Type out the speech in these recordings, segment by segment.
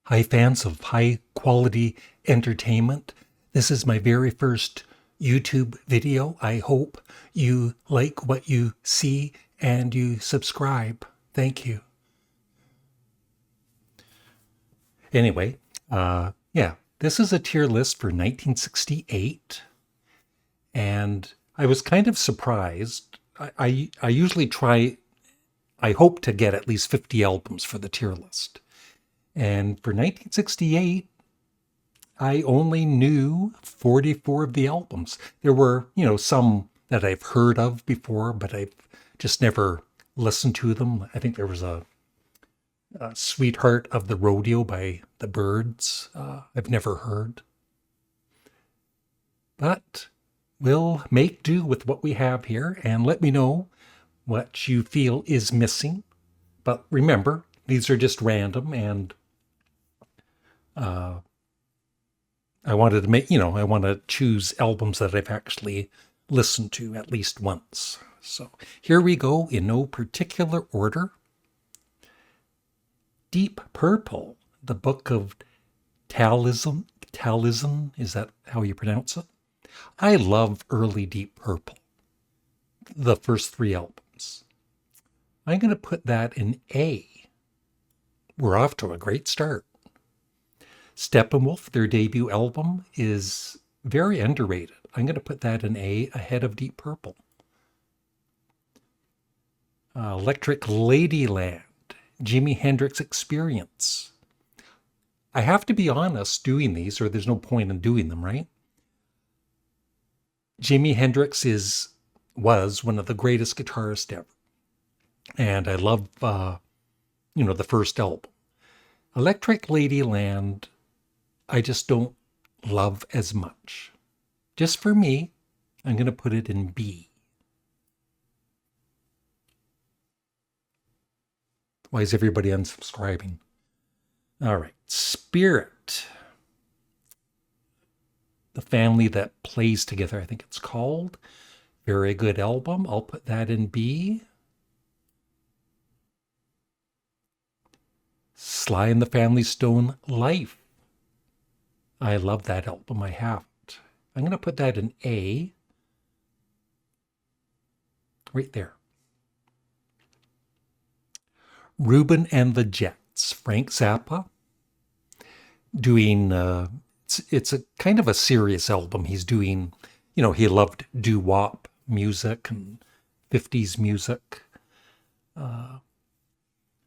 Hi, fans of high quality entertainment. This is my very first YouTube video. I hope you like what you see and you subscribe. Thank you. Anyway, yeah, this is a tier list for 1968. And I was kind of surprised. I usually I hope to get at least 50 albums for the tier list. And for 1968, I only knew 44 of the albums. There were, some that I've heard of before, but I've just never listened to them. I think there was a Sweetheart of the Rodeo by the Byrds. I've never heard. But we'll make do with what we have here and let me know what you feel is missing. But remember, these are just random, and I wanted to I want to choose albums that I've actually listened to at least once. So here we go in no particular order. Deep Purple, the Book of Talisman, is that how you pronounce it? I love early Deep Purple, the first three albums. I'm going to put that in A. We're off to a great start. Steppenwolf, their debut album, is very underrated. I'm going to put that in A ahead of Deep Purple. Electric Ladyland, Jimi Hendrix Experience. I have to be honest doing these, or there's no point in doing them, right? Jimi Hendrix was one of the greatest guitarists ever. And I love, the first album. Electric Ladyland, I just don't love as much. Just for me, I'm going to put it in B. Why is everybody unsubscribing? All right. Spirit. The Family That Plays Together, I think it's called. Very good album. I'll put that in B. Sly and the Family Stone, Life. I love that album. I have it. I'm going to put that in A. Right there. Reuben and the Jets, Frank Zappa. Doing, it's a kind of a serious album. He's doing, he loved doo-wop music and 50s music.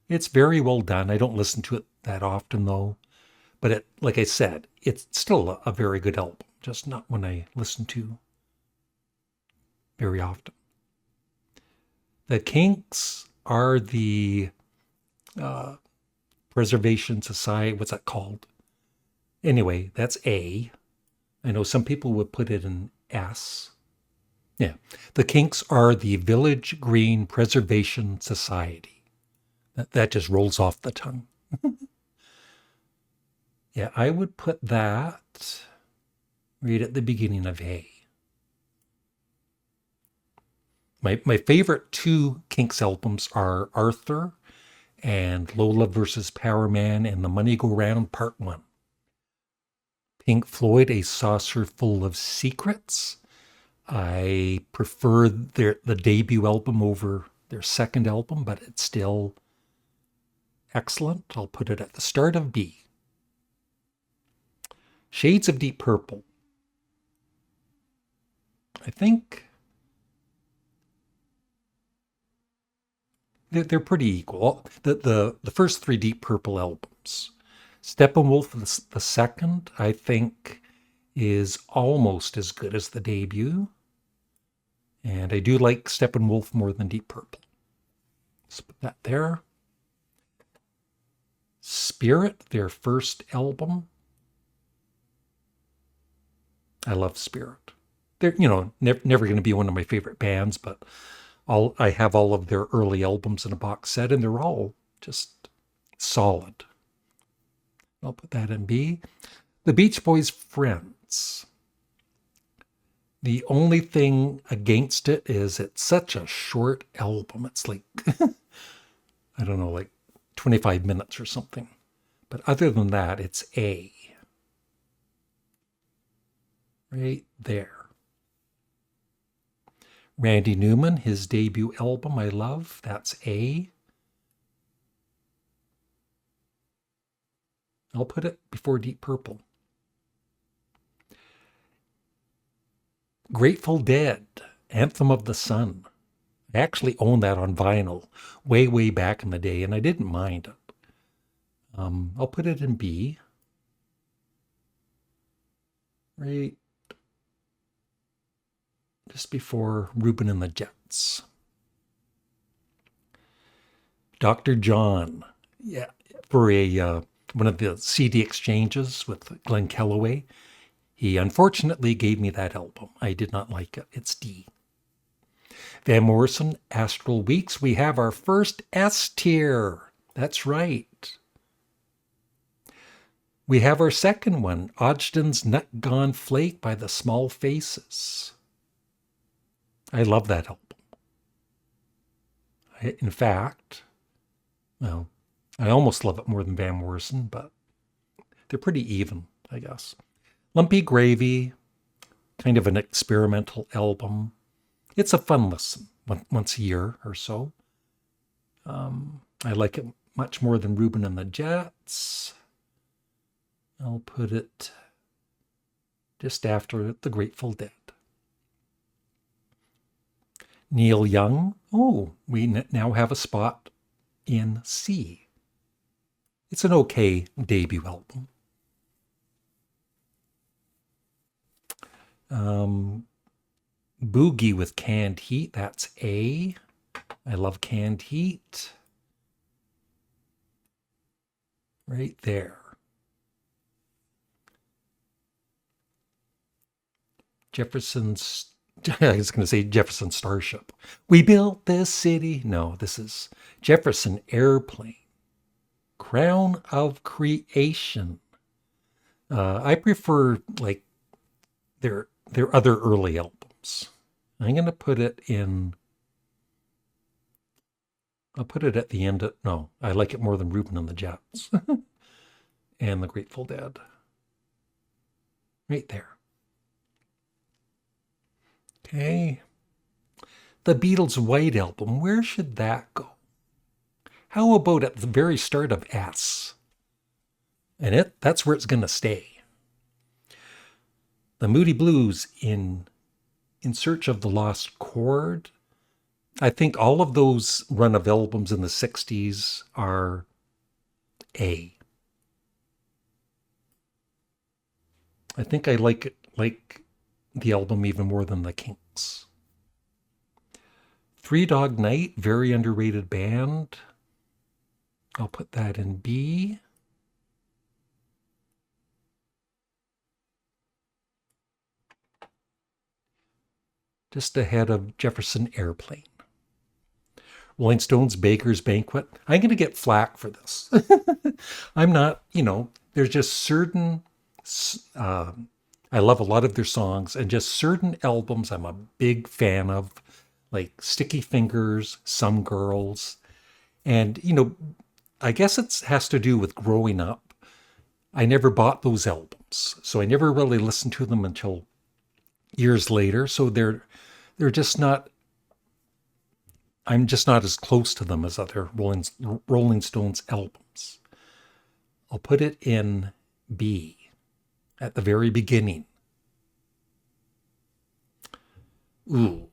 It's very well done. I don't listen to it that often, though. But like I said, it's still a very good album, just not one I listen to very often. The Kinks are the Preservation Society. What's that called? Anyway, that's A. I know some people would put it in S. Yeah. The Kinks are the Village Green Preservation Society. That just rolls off the tongue. Yeah, I would put that right at the beginning of A. My favorite two Kinks albums are Arthur and Lola versus Power Man and The Money Go Round Part 1. Pink Floyd, A Saucer Full of Secrets. I prefer the debut album over their second album, but it's still excellent. I'll put it at the start of B. Shades of Deep Purple. I think they're pretty equal. The first three Deep Purple albums. Steppenwolf, the second, I think, is almost as good as the debut. And I do like Steppenwolf more than Deep Purple. Let's put that there. Spirit, their first album. I love Spirit. They're, never going to be one of my favorite bands, but I have all of their early albums in a box set, and they're all just solid. I'll put that in B. The Beach Boys' Friends. The only thing against it is it's such a short album. It's like, I don't know, like 25 minutes or something. But other than that, it's A. Right there. Randy Newman, his debut album, I love. That's A. I'll put it before Deep Purple. Grateful Dead, Anthem of the Sun. I actually owned that on vinyl way, way back in the day, and I didn't mind it. I'll put it in B. Right just before Reuben and the Jets. Dr. John, yeah, for one of the CD exchanges with Glenn Kellaway. He unfortunately gave me that album. I did not like it. It's D. Van Morrison, Astral Weeks. We have our first S tier. That's right. We have our second one, Ogden's Nut Gone Flake by the Small Faces. I love that album. In fact, well, I almost love it more than Van Morrison, but they're pretty even, I guess. Lumpy Gravy, kind of an experimental album. It's a fun listen, once a year or so. I like it much more than Reuben and the Jets. I'll put it just after The Grateful Dead. Neil Young. Oh, we now have a spot in C. It's an okay debut album. Boogie with Canned Heat. That's A. I love Canned Heat. Right there. Jefferson's, I was going to say Jefferson Starship. We built this city. No, this is Jefferson Airplane. Crown of Creation. I prefer like their other early albums. I'm going to put it in. I'll put it at the end. No, I like it more than Reuben and the Jets and the Grateful Dead. Right there. Okay. The Beatles' White Album. Where should that go? How about at the very start of S? And that's where it's going to stay. The Moody Blues in Search of the Lost Chord. I think all of those run of albums in the 60s are A. I think I like the album even more than the Kinks. Three Dog Night, very underrated band. I'll put that in B. Just ahead of Jefferson Airplane. Rolling Stones' Beggar's Banquet. I'm going to get flack for this. I'm not, there's just certain, I love a lot of their songs, and just certain albums I'm a big fan of, like Sticky Fingers, Some Girls. And, I guess it has to do with growing up. I never bought those albums, so I never really listened to them until years later. So they're just not, I'm just not as close to them as other Rolling Stones albums. I'll put it in B at the very beginning. Ooh,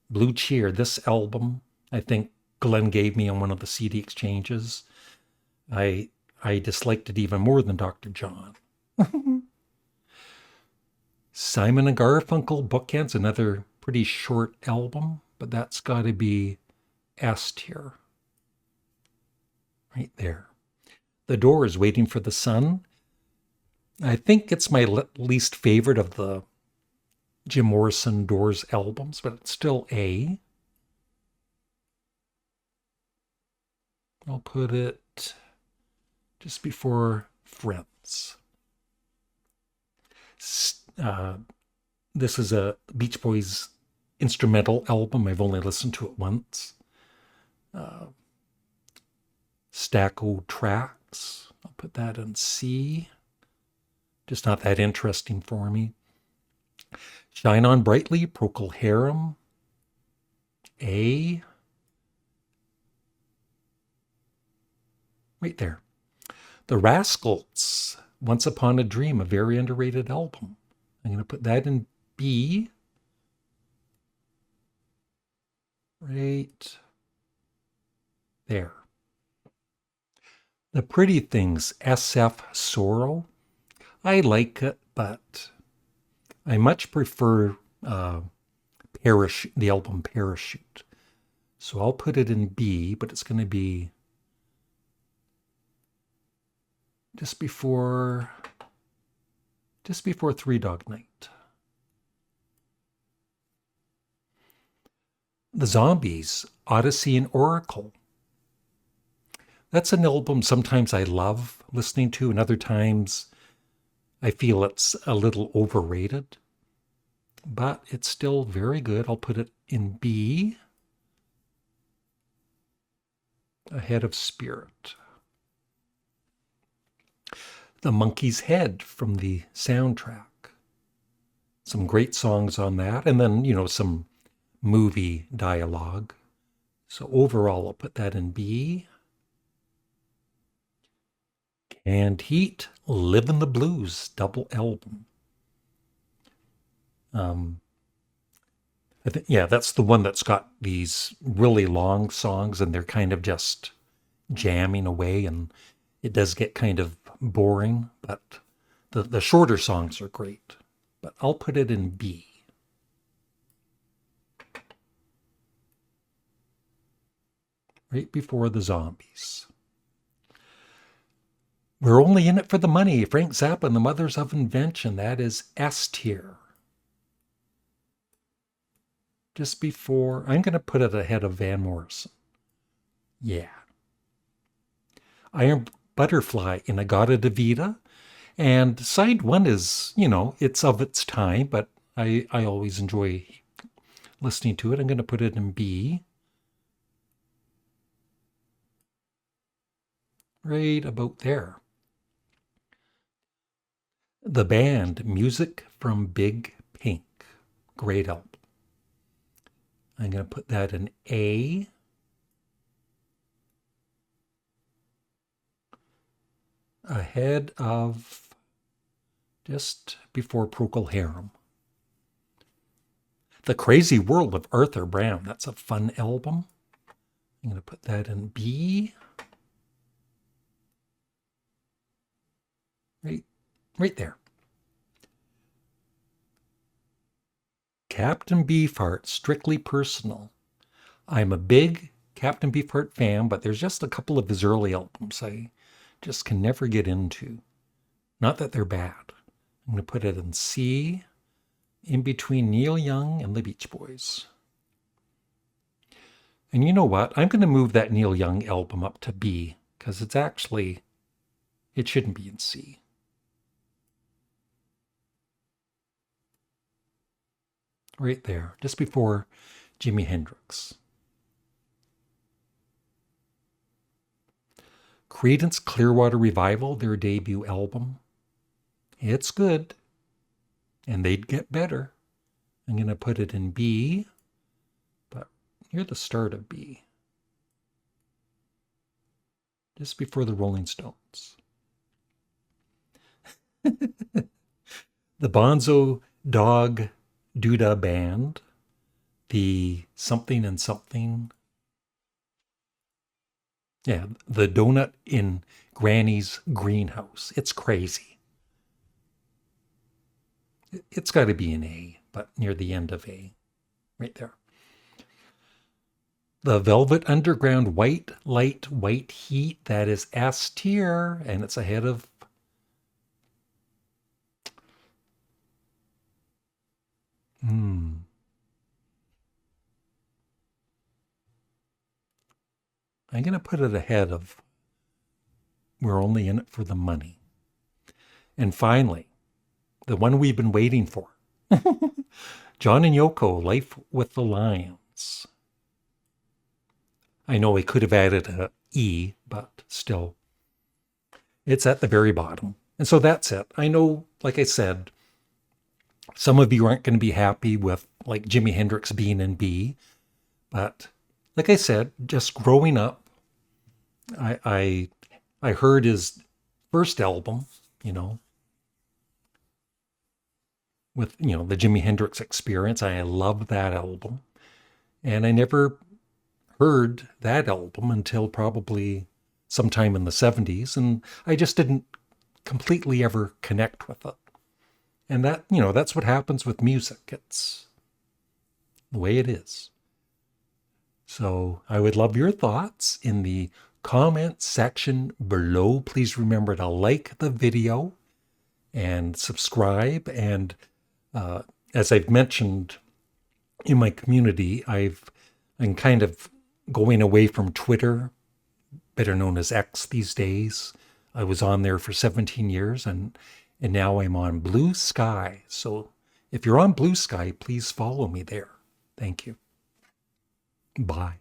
Blue Cheer. This album, I think Glenn gave me on one of the CD exchanges. I disliked it even more than Dr. John. Simon and Garfunkel, Bookends, another pretty short album, but that's got to be S tier. Right there. The Doors, Waiting for the Sun. I think it's my least favorite of the Jim Morrison Doors albums, but it's still A. I'll put it just before Friends. This is a Beach Boys instrumental album. I've only listened to it once. Stack O Tracks. I'll put that in C. Just not that interesting for me. Shine On Brightly, Procol Harum, A. Right there. The Rascals, Once Upon a Dream, a very underrated album. I'm going to put that in B. Right there. The Pretty Things, SF Sorrow. I like it, but I much prefer the album Parachute. So I'll put it in B, but it's going to be just before Three Dog Night. The Zombies, Odyssey and Oracle. That's an album sometimes I love listening to, and other times I feel it's a little overrated. But it's still very good. I'll put it in B, ahead of Spirit. The Monkey's Head from the soundtrack. Some great songs on that. And then, some movie dialogue. So overall, I'll put that in B. Canned Heat, Livin' the Blues, double album. That's the one that's got these really long songs and they're kind of just jamming away, and it does get kind of boring, but the shorter songs are great. But I'll put it in B. Right before the Zombies. We're Only in It for the Money, Frank Zappa and the Mothers of Invention. That is S tier. Just before, I'm going to put it ahead of Van Morrison. Yeah. Iron Butterfly, In-A-Gadda-Da-Vida. And side one is, it's of its time, but I always enjoy listening to it. I'm going to put it in B. Right about there. The Band, Music from Big Pink. Great album. I'm going to put that in A. Ahead of just before Procol Harum. The Crazy World of Arthur Brown. That's a fun album. I'm going to put that in B. Right there. Captain Beefheart, Strictly Personal. I'm a big Captain Beefheart fan, but there's just a couple of his early albums I just can never get into. Not that they're bad. I'm going to put it in C, in between Neil Young and the Beach Boys. And you know what? I'm going to move that Neil Young album up to B, because it shouldn't be in C. Right there, just before Jimi Hendrix. Creedence Clearwater Revival, their debut album. It's good, and they'd get better. I'm going to put it in B, but near the start of B. Just before the Rolling Stones. The Bonzo Dog Duda Band, the Something and Something. Yeah, the Donut in Granny's Greenhouse. It's crazy. It's got to be an A, but near the end of A. Right there. The Velvet Underground White Light, White Heat. That is S tier, and it's ahead of I'm going to put it ahead of We're Only in It for the Money. And finally, the one we've been waiting for. John and Yoko, Life with the Lions. I know we could have added a E, but still. It's at the very bottom. And so that's it. I know, like I said, some of you aren't going to be happy with like Jimi Hendrix being in B, but like I said, just growing up, I I heard his first album, you know, with the Jimi Hendrix Experience. I love that album, and I never heard that album until probably sometime in the 70s, and I just didn't completely ever connect with it. And that's what happens with music. It's the way it is. So I would love your thoughts in the comment section below. Please remember to like the video and subscribe. And as I've mentioned in my community, I'm kind of going away from Twitter, better known as X these days. I was on there for 17 years, and now I'm on Blue Sky. So if you're on Blue Sky, please follow me there. Thank you. Bye.